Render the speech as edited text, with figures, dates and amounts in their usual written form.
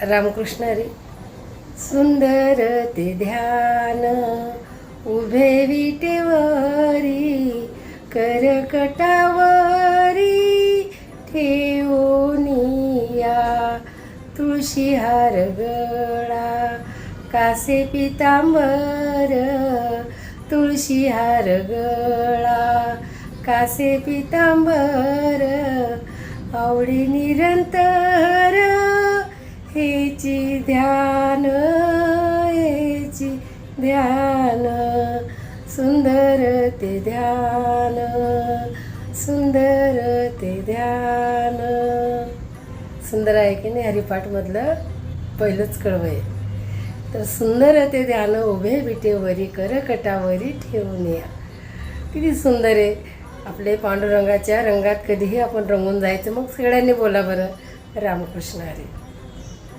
रामकृष्ण हरी. सुंदर ते ध्यान उभे विटेवरी करकटावरी ठेवूनिया तुळशी हार गळा कासे पितांबर तुळशी हार गळा कासे पितांबर आवडी निरंतर हेची ध्यान सुंदर ते ध्यान सुंदर ते ध्यान. सुंदर आहे की नाही हरिपाठमधलं पहिलंच कडवं आहे. तर सुंदर ते ध्यान उभे विटेवरी करकटावरी ठेवून या. किती सुंदर आहे. आपले पांडुरंगाच्या रंगात कधीही आपण रंगून जायचं. मग सगळ्यांनी बोला बरं, रामकृष्ण हरी.